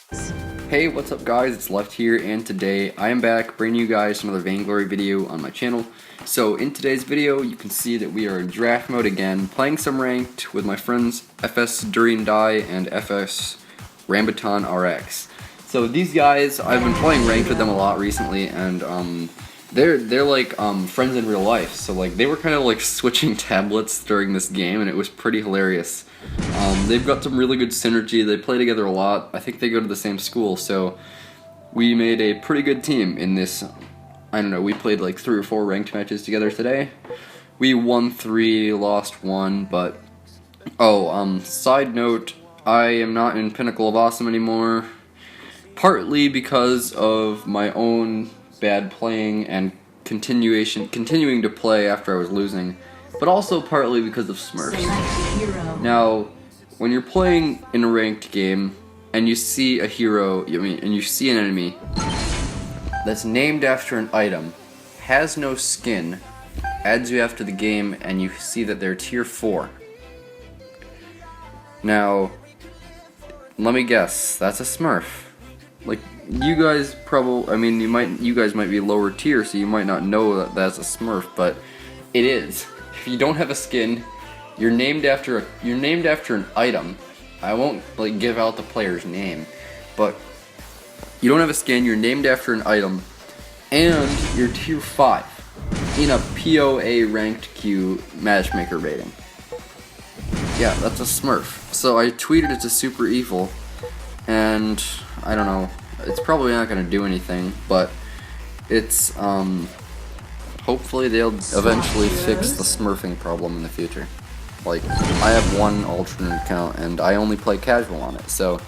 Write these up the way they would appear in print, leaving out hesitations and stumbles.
Hey, what's up guys, it's Left here, and today I am back bringing you guys another Vainglory video on my channel. So in today's video, you can see that we are in draft mode again, playing some ranked with my friends FS Durian Die and FS Rambutan RX. So these guys, I've been playing ranked with them a lot recently, and they're like friends in real life. So like they were kind of like switching tablets during this game, and it was pretty hilarious. They've got some really good synergy. They play together a lot. I think they go to the same school, so we made a pretty good team in this. I don't know, we played like 3 or 4 ranked matches together today. We won 3, lost 1, but side note, I am not in Pinnacle of Awesome anymore, partly because of my own bad playing and continuing to play after I was losing, but also partly because of Smurfs. Now, when you're playing in a ranked game and you see a hero, and you see an enemy that's named after an item, has no skin, adds you after the game, and you see that they're tier 4. Now, let me guess, that's a Smurf. Like, you guys probably, you guys might be lower tier, so you might not know that that's a Smurf, but it is. If you don't have a skin, you're named after an item. I won't like give out the player's name, but you don't have a skin, you're named after an item, and you're tier 5 in a POA ranked queue matchmaker rating. Yeah, that's a Smurf. So I tweeted it to Super Evil, and I don't know, it's probably not gonna do anything, but it's hopefully they'll eventually fix the smurfing problem in the future. Like, I have one alternate account and I only play casual on it, so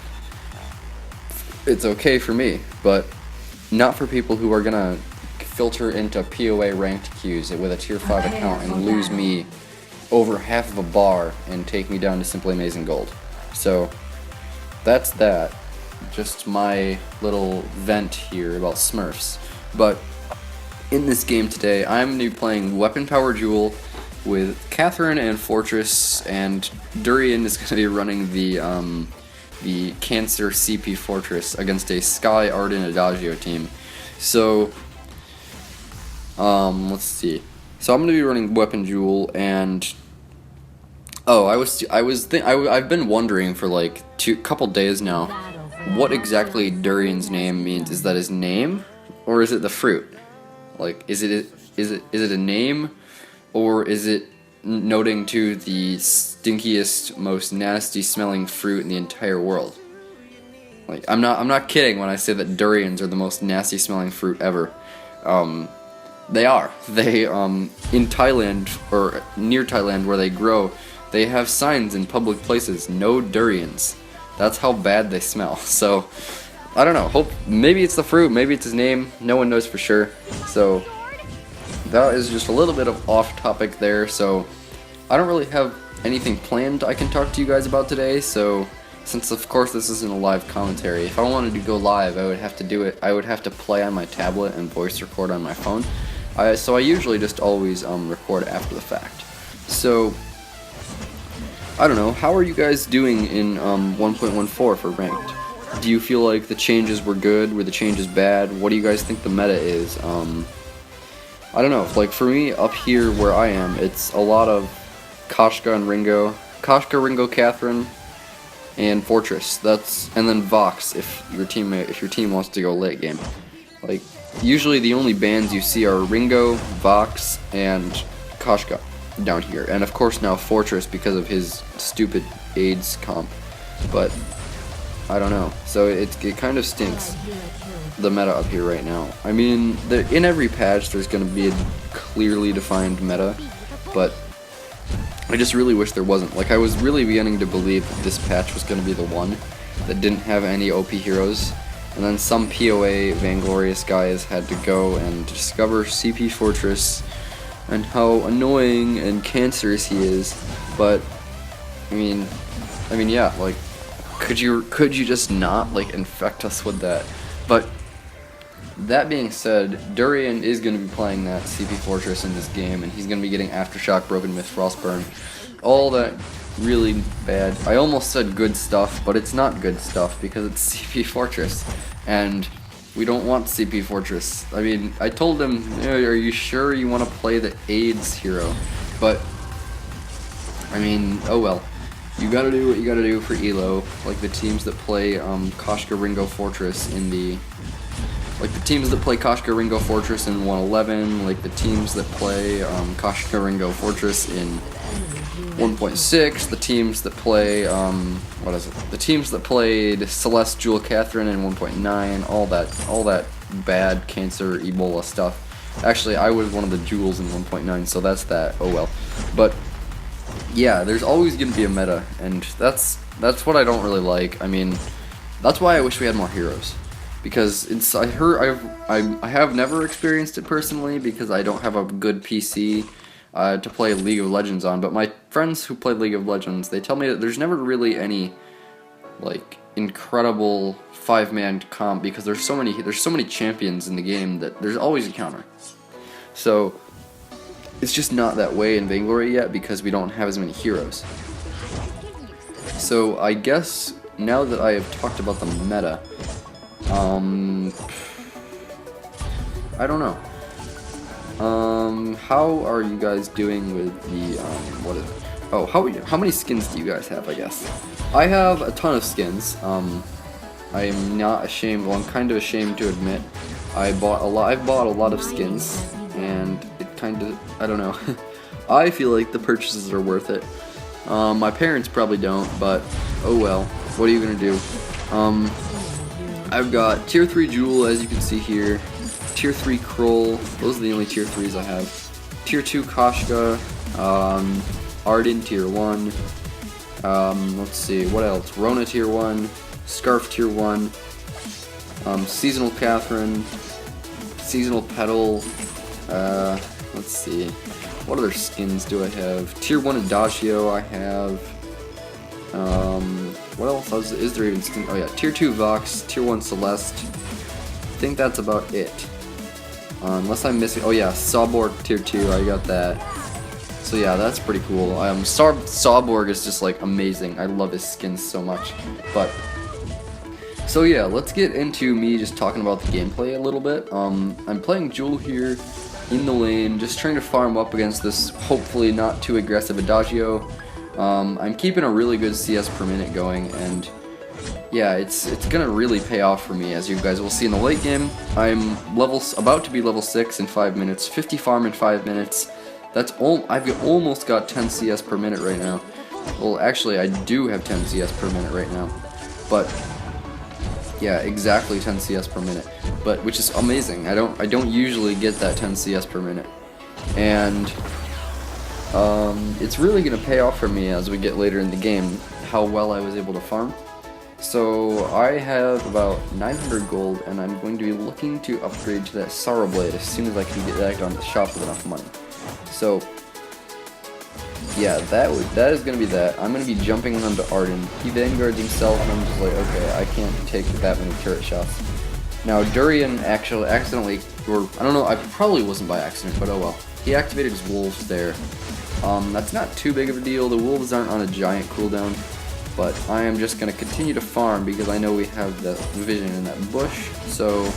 it's okay for me, but not for people who are gonna filter into POA ranked queues with a tier 5 account and lose me over half of a bar and take me down to Simply Amazing Gold. So that's that. Just my little vent here about Smurfs. But in this game today, I'm going to be playing Weapon Power Joule with Catherine and Fortress, and Durian is going to be running the Cancer CP Fortress against a Sky Arden Adagio team. So, let's see. So I'm going to be running Weapon Joule, and I've been wondering for like couple days now what exactly Durian's name means. Is that his name, or is it the fruit? Like, is it a name, or is it noting to the stinkiest, most nasty smelling fruit in the entire world? Like, I'm not kidding when I say that durians are the most nasty smelling fruit ever. They are. They in Thailand, or near Thailand where they grow, they have signs in public places, no durians. That's how bad they smell. So, I don't know. Maybe it's the fruit, maybe it's his name. No one knows for sure. So, that is just a little bit of off topic there. So, I don't really have anything planned I can talk to you guys about today. So, since of course this isn't a live commentary, if I wanted to go live, I would have to do it. I would have to play on my tablet and voice record on my phone. So I usually just always record after the fact. So, I don't know, how are you guys doing in 1.14 for ranked? Do you feel like the changes were good? Were the changes bad? What do you guys think the meta is? I don't know, like for me, up here where I am, it's a lot of Koshka and Ringo. Koshka, Ringo, Catherine, and Fortress. And then Vox if your team wants to go late game. Like, usually the only bans you see are Ringo, Vox, and Koshka down here, and of course now Fortress because of his stupid AIDS comp. But I don't know, so it kind of stinks, the meta up here right now. I mean, in every patch there's going to be a clearly defined meta, but I just really wish there wasn't. Like, I was really beginning to believe that this patch was going to be the one that didn't have any OP heroes, and then some POA vainglorious guys had to go and discover CP Fortress and how annoying and cancerous he is. But I mean yeah, like, could you just not like infect us with that? But that being said, Durian is going to be playing that CP Fortress in this game, and he's going to be getting Aftershock, Broken Myth, Frostburn, all that really bad. I almost said good stuff, but it's not good stuff because it's CP Fortress, and we don't want CP Fortress. I mean, I told him, are you sure you want to play the AIDS hero? But, I mean, oh well. You gotta do what you gotta do for ELO, like the teams that play Koshka Ringo Fortress in the... Like the teams that play Koshka Ringo Fortress in 1.11, like the teams that play Koshka Ringo Fortress in 1.6, the teams that play, what is it? The teams that played Celeste, Joule, Catherine in 1.9, all that bad cancer, Ebola stuff. Actually, I was one of the Joules in 1.9, so that's that. Oh well. But yeah, there's always gonna be a meta, and that's what I don't really like. I mean, that's why I wish we had more heroes. Because it's I have never experienced it personally because I don't have a good PC to play League of Legends on, but my friends who play League of Legends, they tell me that there's never really any like incredible 5-man comp because there's so many champions in the game that there's always a counter. So it's just not that way in Vainglory yet because we don't have as many heroes. So I guess now that I have talked about the meta, I don't know. How are you guys doing with the, what is it? Oh, how many skins do you guys have, I guess? I have a ton of skins. I am not ashamed, well, I'm kind of ashamed to admit. I've bought a lot of skins, and it kind of, I don't know. I feel like the purchases are worth it. My parents probably don't, but oh well. What are you gonna do? I've got Tier 3 Joule, as you can see here. Tier 3 Kroll, those are the only Tier 3s I have. Tier 2 Koshka, Arden Tier 1, let's see, what else? Rona Tier 1, Scarf Tier 1, Seasonal Catherine, Seasonal Petal, let's see, what other skins do I have? Tier 1 Adagio I have, what else is there even skin? Oh yeah, Tier 2 Vox, Tier 1 Celeste, I think that's about it. Unless I'm missing, oh yeah, Sawborg Tier 2, I got that. So yeah, that's pretty cool. Sawborg is just like amazing. I love his skin so much. But so yeah, let's get into me just talking about the gameplay a little bit. I'm playing Joule here in the lane, just trying to farm up against this hopefully not too aggressive Adagio. I'm keeping a really good CS per minute going, and yeah, it's gonna really pay off for me, as you guys will see in the late game. I'm about to be level 6 in 5 minutes, 50 farm in 5 minutes. I've almost got 10 CS per minute right now. Well, actually, I do have 10 CS per minute right now, but yeah, exactly 10 CS per minute. But which is amazing. I don't usually get that 10 CS per minute, and it's really gonna pay off for me as we get later in the game how well I was able to farm. So I have about 900 gold, and I'm going to be looking to upgrade to that Sorrow Blade as soon as I can get that on the shop with enough money. So yeah, that is going to be that. I'm going to be jumping onto Arden. He vanguards himself, and I'm just like, okay, I can't take that many turret shots. Now Durian actually accidentally, or I don't know, I probably wasn't by accident, but oh well. He activated his wolves there. That's not too big of a deal. The wolves aren't on a giant cooldown. But I am just going to continue to farm because I know we have the vision in that bush. So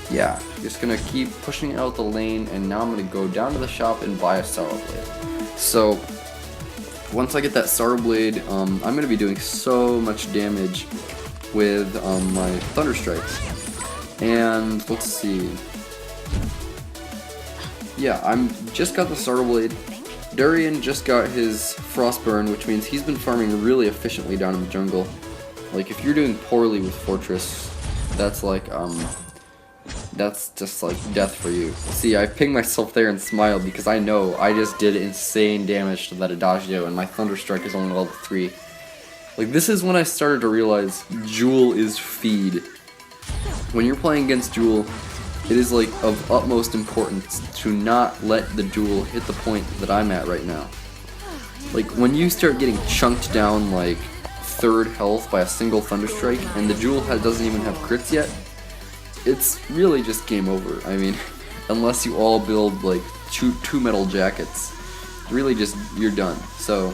yeah, just going to keep pushing out the lane, and now I'm going to go down to the shop and buy a Sorrow Blade. So once I get that Sorrow Blade, I'm going to be doing so much damage with my Thunder Strikes. And let's see. Yeah, I'm just got the Sorrow Blade. Durian just got his Frostburn, which means he's been farming really efficiently down in the jungle. Like, if you're doing poorly with Fortress, that's like, that's just like death for you. See, I pinged myself there and smiled because I know I just did insane damage to that Adagio, and my Thunder Strike is only level 3. Like, this is when I started to realize Joule is feed. When you're playing against Joule, it is like of utmost importance to not let the Joule hit the point that I'm at right now. Like, when you start getting chunked down like 3rd health by a single Thunder Strike, and the Joule doesn't even have crits yet, it's really just game over. I mean, unless you all build like two metal jackets, really just, you're done. So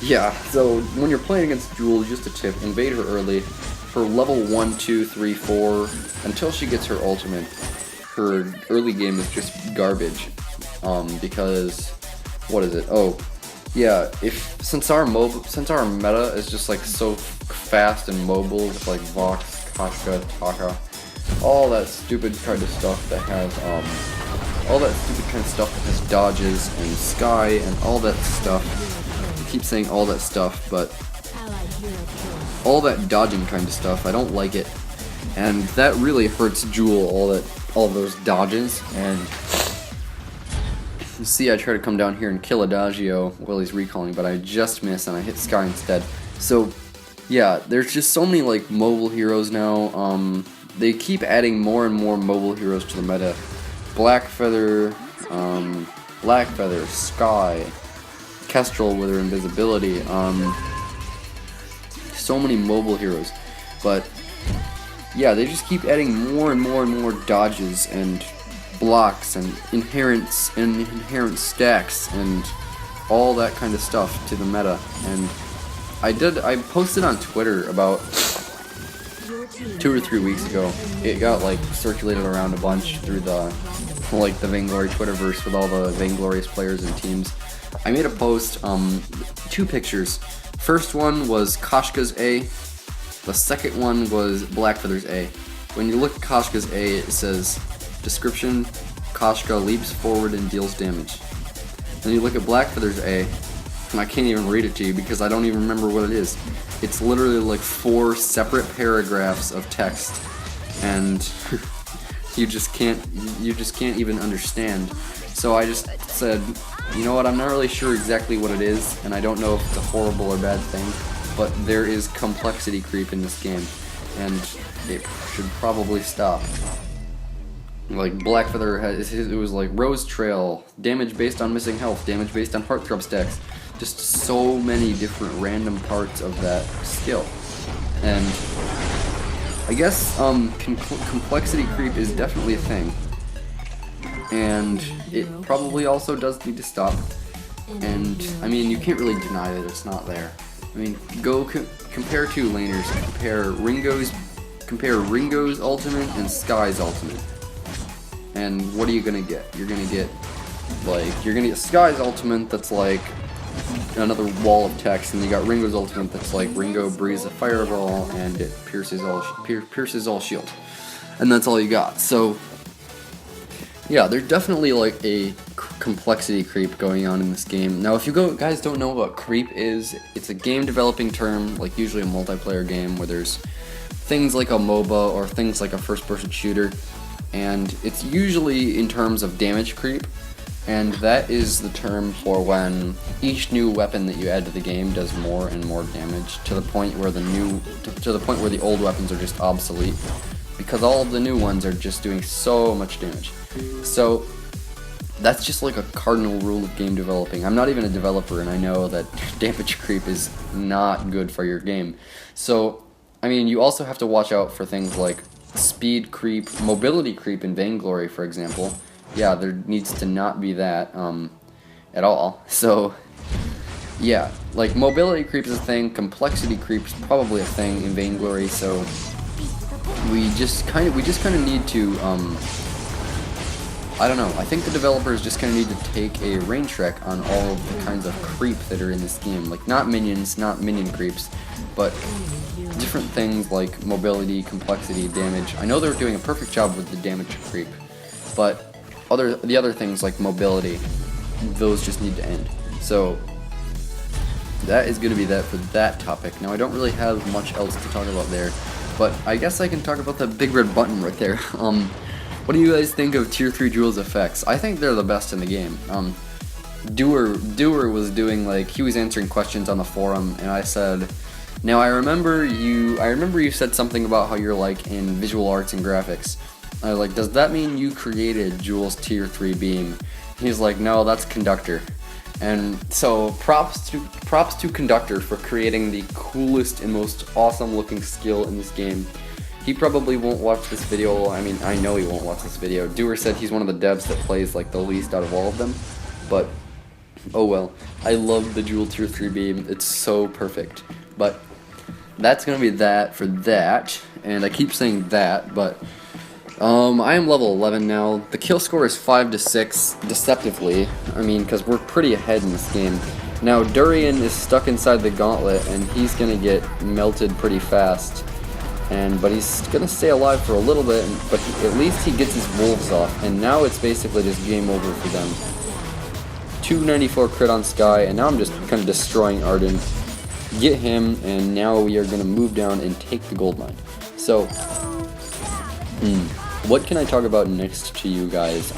Yeah, so when you're playing against Joule, just a tip, invade her early. Her level 1, 2, 3, 4, until she gets her ultimate, her early game is just garbage. Because, what is it? Oh, yeah, since our meta is just like so fast and mobile with like Vox, Kashka, Taka, all that stupid kind of stuff that has, dodges and Sky and all that stuff. I keep saying all that stuff, but all that dodging kind of stuff, I don't like it. And that really hurts Joule, all those dodges. And you see, I try to come down here and kill Adagio while he's recalling, but I just miss and I hit Sky instead. So, yeah, there's just so many like mobile heroes now. They keep adding more and more mobile heroes to the meta. Blackfeather, Sky, Kestrel with her invisibility. So many mobile heroes, but yeah, they just keep adding more and more and more dodges and blocks and inherent stacks and all that kind of stuff to the meta. And I posted on Twitter about 2 or 3 weeks ago. It got like circulated around a bunch through the Vainglory Twitterverse with all the Vainglorious players and teams. I made a post, 2 pictures. First one was Kashka's A. The second one was Blackfeather's A. When you look at Kashka's A, it says, description, Kashka leaps forward and deals damage. Then you look at Blackfeather's A, and I can't even read it to you because I don't even remember what it is. It's literally like 4 separate paragraphs of text, and you just can't even understand. So I just said, you know what, I'm not really sure exactly what it is, and I don't know if it's a horrible or bad thing, but there is complexity creep in this game, and it should probably stop. Like Blackfeather it was like Rose Trail, damage based on missing health, damage based on Heartthrob stacks, just so many different random parts of that skill. And I guess complexity creep is definitely a thing, and it probably also does need to stop. And I mean, you can't really deny that it's not there. I mean, go compare 2 laners, compare Ringo's ultimate and Sky's ultimate. And what are you gonna get? You're gonna get Sky's ultimate that's like another wall of text, and you got Ringo's ultimate that's like Ringo breathes a fireball and it pierces all shield, and that's all you got. So yeah, there's definitely like a complexity creep going on in this game. Now, if you guys don't know what creep is, it's a game developing term, like usually a multiplayer game where there's things like a MOBA or things like a first-person shooter, and it's usually in terms of damage creep. And that is the term for when each new weapon that you add to the game does more and more damage to the point where the old weapons are just obsolete, because all of the new ones are just doing so much damage. So that's just like a cardinal rule of game developing. I'm not even a developer, and I know that damage creep is not good for your game. So I mean, you also have to watch out for things like speed creep, mobility creep in Vainglory, for example. Yeah, there needs to not be that at all. So yeah, like mobility creep is a thing, complexity creep is probably a thing in Vainglory. So we just kind of need to I don't know, I think the developers just kind of need to take a rain check on all of the kinds of creep that are in this game. Like, not minion creeps, but different things like mobility, complexity, damage. I know they're doing a perfect job with the damage creep, but the other things like mobility, those just need to end. So that is going to be that for that topic. Now, I don't really have much else to talk about there, but I guess I can talk about the big red button right there. What do you guys think of Tier 3 Joule's effects? I think they're the best in the game. Doer was doing, like, he was answering questions on the forum, and I said, now I remember you said something about how you're like in visual arts and graphics. I was like, does that mean you created Joule's Tier 3 beam? He's like, no, that's Conductor. And so props to Conductor for creating the coolest and most awesome looking skill in this game. He probably won't watch this video. I mean, I know he won't watch this video. Doer said he's one of the devs that plays like the least out of all of them. But Oh well, I love the Joule tier 3 beam, it's so perfect. But that's gonna be that for that, and I keep saying that, but I am level 11 now. The kill score is 5 to 6, deceptively. I mean, because we're pretty ahead in this game. Now, Durian is stuck inside the gauntlet, and he's gonna get melted pretty fast. But he's gonna stay alive for a little bit, but at least he gets his wolves off, and now it's basically just game over for them. 294 crit on Sky, and now I'm just kind of destroying Arden. Get him, and now we are gonna move down and take the gold mine. So, what can I talk about next to you guys?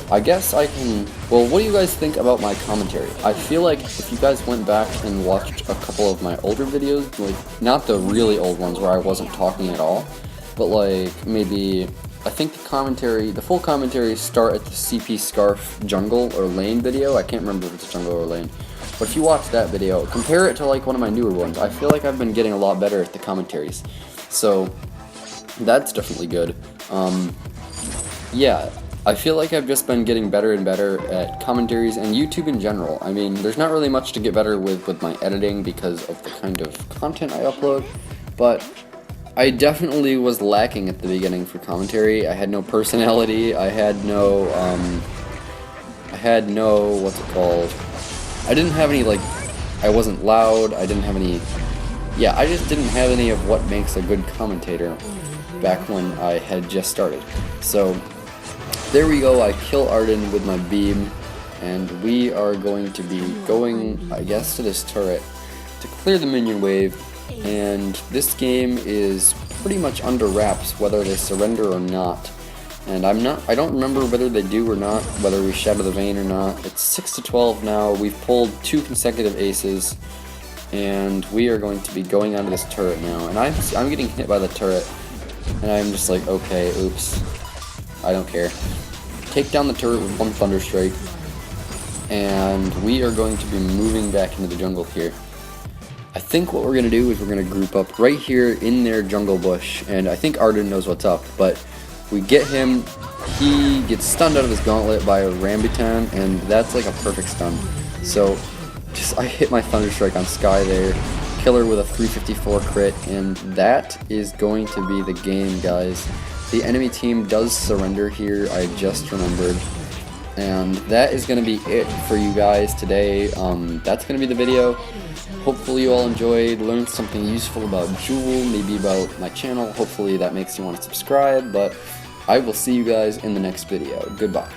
I guess I can... Well, what do you guys think about my commentary? I feel like if you guys went back and watched a couple of my older videos, like, not the really old ones where I wasn't talking at all, but like, maybe, I think the full commentary start at the CP Scarf jungle or lane video. I can't remember if it's jungle or lane. But if you watch that video, compare it to like one of my newer ones. I feel like I've been getting a lot better at the commentaries. So, that's definitely good. Yeah, I feel like I've just been getting better and better at commentaries and YouTube in general. I mean, there's not really much to get better with my editing because of the kind of content I upload, but I definitely was lacking at the beginning for commentary. I had no personality, I had no, what's it called? I didn't have any, like, I wasn't loud, I didn't have any, yeah, I just didn't have any of what makes a good commentator back when I had just started. So, there we go, I kill Arden with my beam, and we are going to be going, I guess, to this turret to clear the minion wave, and this game is pretty much under wraps whether they surrender or not. And I don't remember whether they do or not, whether we Shadow the Vein or not. It's 6 to 12 now, we've pulled 2 consecutive aces, and we are going to be going onto this turret now, and I'm getting hit by the turret, and I'm just like, okay, oops, I don't care. Take down the turret with 1 Thunder Strike, and we are going to be moving back into the jungle here. I think what we're going to do is we're going to group up right here in their jungle bush, and I think Arden knows what's up, but we get him, he gets stunned out of his gauntlet by a Rambutan, and that's like a perfect stun. So, I hit my Thunder Strike on Sky there, kill her with a 354 crit, and that is going to be the game, guys. The enemy team does surrender here, I just remembered. And that is going to be it for you guys today. That's going to be the video. Hopefully you all enjoyed, learned something useful about Joule, maybe about my channel. Hopefully that makes you want to subscribe, but I will see you guys in the next video. Goodbye.